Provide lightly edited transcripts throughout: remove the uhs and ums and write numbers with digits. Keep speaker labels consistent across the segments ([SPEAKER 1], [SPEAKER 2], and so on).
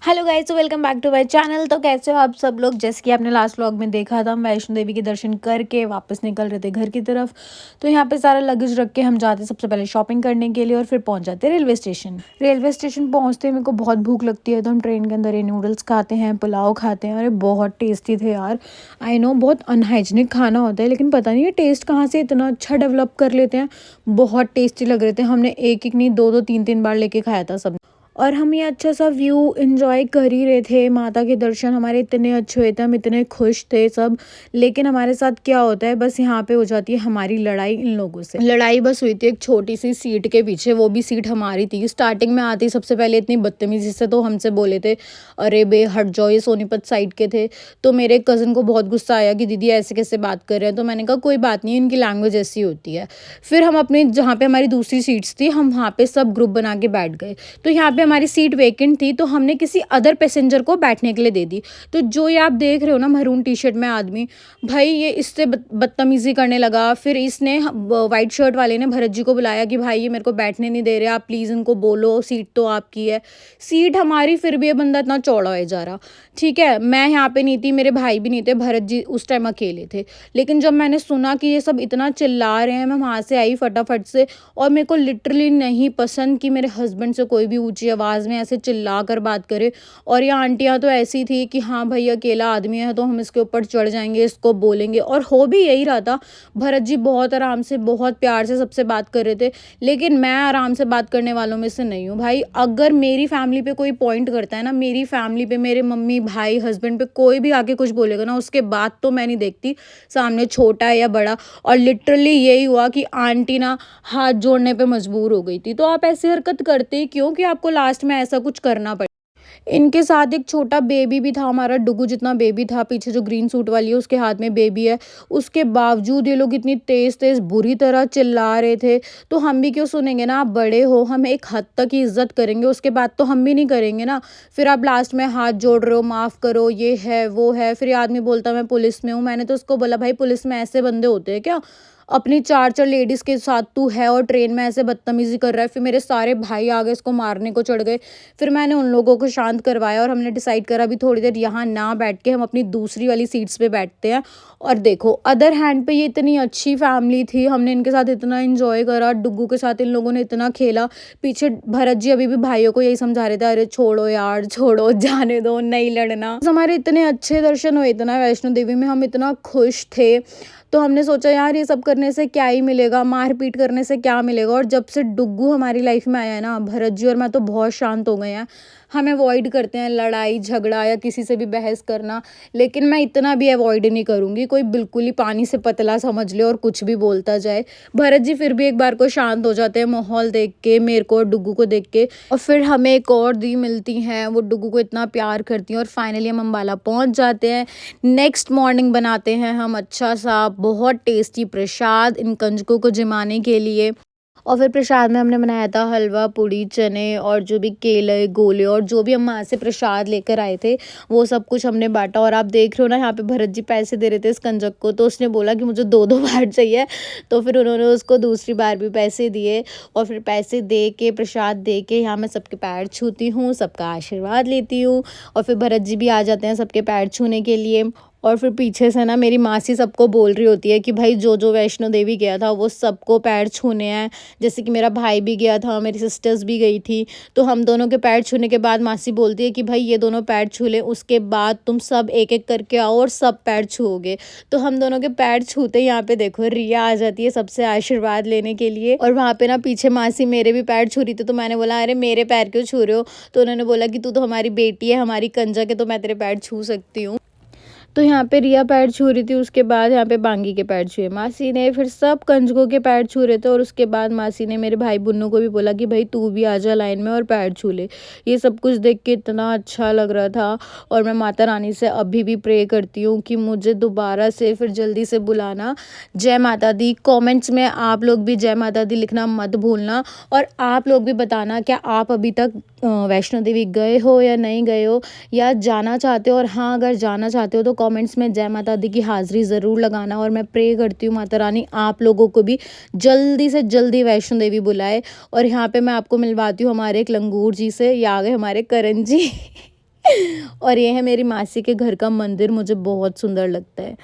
[SPEAKER 1] Hello guys, welcome back to my channel. तो कैसे हो आप सब लोग। जैसे कि आपने लास्ट व्लॉग में देखा था, हम वैष्णो देवी के दर्शन करके वापस निकल रहे थे घर की तरफ। तो यहाँ पे सारा लगेज रख के हम जाते सबसे पहले शॉपिंग करने के लिए और फिर पहुँच जाते रेलवे स्टेशन। रेलवे स्टेशन पहुँचते मेरे को बहुत भूख लगती है, तो हम ट्रेन के अंदर ये नूडल्स खाते हैं, पुलाव खाते हैं। अरे बहुत टेस्टी थे यार। आई नो बहुत अनहाइजीनिक खाना होता है, लेकिन पता नहीं ये टेस्ट कहाँ से इतना अच्छा डेवलप कर लेते हैं। बहुत टेस्टी लग रहे थे। हमने एक एक नहीं, दो दो तीन तीन बार लेके खाया था सब। और हम ये अच्छा सा व्यू एंजॉय कर ही रहे थे। माता के दर्शन हमारे इतने अच्छे हुए थे, हम इतने खुश थे सब। लेकिन हमारे साथ क्या होता है, बस यहाँ पे हो जाती है हमारी लड़ाई इन लोगों से। लड़ाई बस हुई थी एक छोटी सी सीट के पीछे, वो भी सीट हमारी थी। स्टार्टिंग में आती सबसे पहले इतनी बदतमीजी से तो हमसे बोले थे, अरे बे हट जाओ, ये सोनीपत साइड के थे। तो मेरे कज़न को बहुत गुस्सा आया कि दीदी ऐसे कैसे बात कर रहे हैं। तो मैंने कहा कोई बात नहीं, इनकी लैंग्वेज ऐसी होती है। फिर हम अपने जहाँ पे हमारी दूसरी सीट्स थी, हम वहाँ पे सब ग्रुप बना के बैठ गए। तो यहाँ पे हमारी सीट वेकेंट थी, तो हमने किसी अदर पैसेंजर को बैठने के लिए दे दी। तो जो ये आप देख रहे हो ना, मरून टी शर्ट में आदमी, भाई ये इससे बदतमीजी करने लगा। फिर इसने वाइट शर्ट वाले ने भरत जी को बुलाया कि भाई ये मेरे को बैठने नहीं दे रहे, आप प्लीज़ इनको बोलो, सीट तो आपकी है। सीट हमारी, फिर भी ये बंदा इतना चौड़ा है जा रहा। ठीक है, मैं यहाँ पे नहीं थी, मेरे भाई भी नहीं थे, भरत जी उस टाइम अकेले थे। लेकिन जब मैंने सुना कि ये सब इतना चिल्ला रहे हैं, मैं वहाँ से आई फटाफट से। और मेरे को लिटरली नहीं पसंद कि मेरे हस्बैंड से कोई भी ऊंची आवाज़ में ऐसे चिल्ला कर बात करे। और ये आंटियां तो ऐसी थी कि हाँ भाई अकेला आदमी है तो हम इसके ऊपर चढ़ जाएंगे, इसको बोलेंगे। और हो भी यही रहा था। भरत जी बहुत आराम से, बहुत प्यार से सबसे बात कर रहे थे। लेकिन मैं आराम से बात करने वालों में से नहीं हूँ भाई। अगर मेरी फैमिली पे कोई पॉइंट करता है ना, मेरी फैमिली पे, मेरे मम्मी भाई हस्बैंड पे कोई भी आके कुछ बोलेगा ना, उसके बाद तो मैं नहीं देखती सामने छोटा है या बड़ा। और लिटरली यही हुआ कि आंटी ना हाथ जोड़ने पे मजबूर हो गई थी। तो आप ऐसी हरकत करते क्यों कि आपको लास्ट में ऐसा कुछ करना पड़े। इनके साथ एक छोटा बेबी भी था, हमारा डुगू जितना बेबी था। पीछे जो ग्रीन सूट वाली है उसके हाथ में बेबी है। उसके बावजूद ये लोग इतनी तेज तेज बुरी तरह चिल्ला रहे थे। तो हम भी क्यों सुनेंगे ना, आप बड़े हो, हम एक हद तक ही इज्जत करेंगे, उसके बाद तो हम भी नहीं करेंगे ना। फिर आप लास्ट में हाथ जोड़ रहे हो, माफ़ करो, ये है वो है। फिर ये आदमी बोलता मैं पुलिस में हूँ। मैंने तो उसको बोला भाई पुलिस में ऐसे बंदे होते हैं क्या, अपनी चार चार लेडीज़ के साथ तू है और ट्रेन में ऐसे बदतमीज़ी कर रहा है। फिर मेरे सारे भाई आ गए, इसको मारने को चढ़ गए। फिर मैंने उन लोगों को शांत करवाया और हमने डिसाइड करा अभी थोड़ी देर यहाँ ना बैठ के हम अपनी दूसरी वाली सीट्स पे बैठते हैं। और देखो अदर हैंड पे ये इतनी अच्छी फैमिली थी, हमने इनके साथ इतना एंजॉय करा, डुग्गू के साथ इन लोगों ने इतना खेला। पीछे भरत जी अभी भी भाइयों को यही समझा रहे थे, अरे छोड़ो यार छोड़ो, जाने दो, नहीं लड़ना। हमारे इतने अच्छे दर्शन हुए, इतना वैष्णो देवी में हम इतना खुश थे। तो हमने सोचा यार ये सब करने से क्या ही मिलेगा, मार पीट करने से क्या मिलेगा। और जब से डुग्गू हमारी लाइफ में आया है ना, भरत जी और मैं तो बहुत शांत हो गए हैं। हम अवॉइड करते हैं लड़ाई झगड़ा या किसी से भी बहस करना। लेकिन मैं इतना भी अवॉइड नहीं करूँगी, कोई बिल्कुल ही पानी से पतला समझ ले और कुछ भी बोलता जाए। भरत जी फिर भी एक बार को शांत हो जाते हैं माहौल देख के, मेरे को और डुग्गू को देख के। और फिर हमें एक और दी मिलती हैं, वो डुग्गू को इतना प्यार करती हैं। और फाइनली हम अम्बाला पहुँच जाते हैं। नेक्स्ट मॉर्निंग बनाते हैं हम अच्छा सा बहुत टेस्टी प्रसाद इन कंजकों को जिमाने के लिए। और फिर प्रसाद में हमने बनाया था हलवा पूड़ी चने और जो भी केले गोले और जो भी हम वहाँ से प्रसाद लेकर आए थे वो सब कुछ हमने बांटा। और आप देख रहे हो ना, यहाँ पे भरत जी पैसे दे रहे थे इस कंजक को, तो उसने बोला कि मुझे दो दो बार चाहिए। तो फिर उन्होंने उसको दूसरी बार भी पैसे दिए। और फिर पैसे दे के प्रसाद दे के यहाँ मैं सबके पैर छूती हूँ, सबका आशीर्वाद लेती हूँ। और फिर भरत जी भी आ जाते हैं सबके पैर छूने के लिए। और फिर पीछे से ना मेरी मासी सबको बोल रही होती है कि भाई जो जो वैष्णो देवी गया था वो सबको पैर छूने हैं। जैसे कि मेरा भाई भी गया था, मेरी सिस्टर्स भी गई थी। तो हम दोनों के पैर छूने के बाद मासी बोलती है कि भाई ये दोनों पैर छू ले, उसके बाद तुम सब एक एक करके आओ और सब पैर छूओगे। तो हम दोनों के पैर छूते यहाँ पे देखो रिया आ जाती है सबसे आशीर्वाद लेने के लिए। और वहाँ पे ना पीछे मासी मेरे भी पैर छू रही थी। तो मैंने बोला अरे मेरे पैर क्यों छू रहे हो। तो उन्होंने बोला कि तू तो हमारी बेटी है, हमारी कंजक है, तो मैं तेरे पैर छू सकती हूँ। तो यहाँ पे रिया पैर छू रही थी, उसके बाद यहाँ पे बांगी के पैर छुए मासी ने, फिर सब कंजकों के पैर छू रहे थे। और उसके बाद मासी ने मेरे भाई बुन्नू को भी बोला कि भाई तू भी आ जा लाइन में और पैर छू ले। ये सब कुछ देख के इतना अच्छा लग रहा था। और मैं माता रानी से अभी भी प्रे करती हूँ कि मुझे दोबारा से फिर जल्दी से बुलाना। जय माता दी। कॉमेंट्स में आप लोग भी जय माता दी लिखना मत भूलना। और आप लोग भी बताना क्या आप अभी तक वैष्णो देवी गए हो या नहीं गए हो, या जाना चाहते हो। और हाँ, अगर जाना चाहते हो तो कमेंट्स में जय माता दी की हाज़िरी ज़रूर लगाना। और मैं प्रे करती हूँ माता रानी आप लोगों को भी जल्दी से जल्दी वैष्णो देवी बुलाए। और यहाँ पे मैं आपको मिलवाती हूँ हमारे एक लंगूर जी से। ये आ गए हमारे करण जी। और ये है मेरी मासी के घर का मंदिर, मुझे बहुत सुंदर लगता है।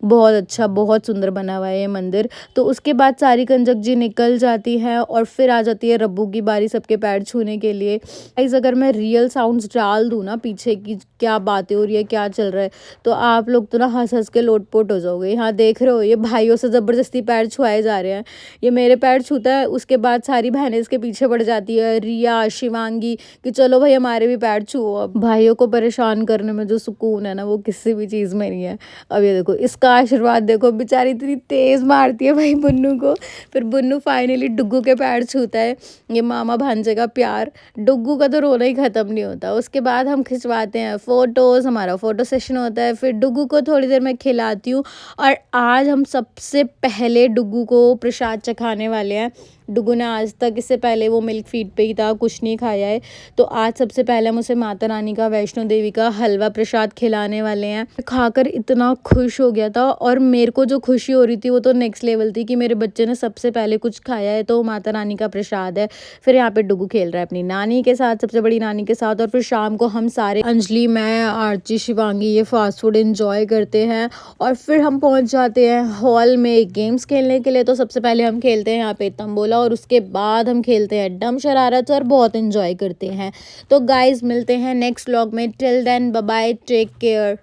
[SPEAKER 1] बहुत अच्छा, बहुत सुंदर बना हुआ है ये मंदिर। तो उसके बाद सारी कंजक जी निकल जाती है और फिर आ जाती है रब्बू की बारी सबके पैर छूने के लिए। गाइस अगर मैं रियल साउंड्स डाल दूँ ना पीछे की क्या बातें हो रही है, क्या चल रहा है, तो आप लोग तो ना हँस-हँस के लोट-पोट हो जाओगे। यहाँ देख रहे हो ये भाइयों से ज़बरदस्ती पैर छुआए जा रहे हैं। ये मेरे पैर छूता है, उसके बाद सारी बहनें इसके पीछे पड़ जाती है, रिया, शिवांगी, कि चलो भाई हमारे भी पैर छुओ अब। भाइयों को परेशान करने में जो सुकून है ना वो किसी भी चीज़ में नहीं है। अब ये देखो इसका आशीर्वाद देखो, बेचारी इतनी तेज़ मारती है भाई बुन्नू को। फिर बुन्नू फाइनली डुग्गू के पैर छूता है। ये मामा भांजे का प्यार, डुग्गू का तो रोना ही ख़त्म नहीं होता। उसके बाद हम खिंचवाते हैं फ़ोटोज़, हमारा फ़ोटो सेशन होता है। फिर डुग्गू को थोड़ी देर मैं खिलाती हूँ और आज हम सबसे पहले डुग्गू को प्रसाद चखाने वाले हैं। डुग्गू ने आज तक इससे पहले वो मिल्क फीड पे ही था, कुछ नहीं खाया है। तो आज सबसे पहले हम उसे माता रानी का, वैष्णो देवी का हलवा प्रसाद खिलाने वाले हैं। खाकर इतना खुश हो गया था और मेरे को जो खुशी हो रही थी वो तो नेक्स्ट लेवल थी कि मेरे बच्चे ने सबसे पहले कुछ खाया है, तो माता रानी का प्रसाद है। फिर यहाँ पे डुग्गू खेल रहा है अपनी नानी के साथ, सबसे बड़ी नानी के साथ। और फिर शाम को हम सारे, अंजलि, मैं, आरती, शिवांगी, ये फास्ट फूड इंजॉय करते हैं और फिर हम पहुँच जाते हैं हॉल में गेम्स खेलने के लिए। तो सबसे पहले हम खेलते हैं यहाँ पे तंबोला और उसके बाद हम खेलते हैं डम शरारत और बहुत इंजॉय करते हैं। तो गाइज मिलते हैं नेक्स्ट व्लॉग में। Till then bye bye, take care.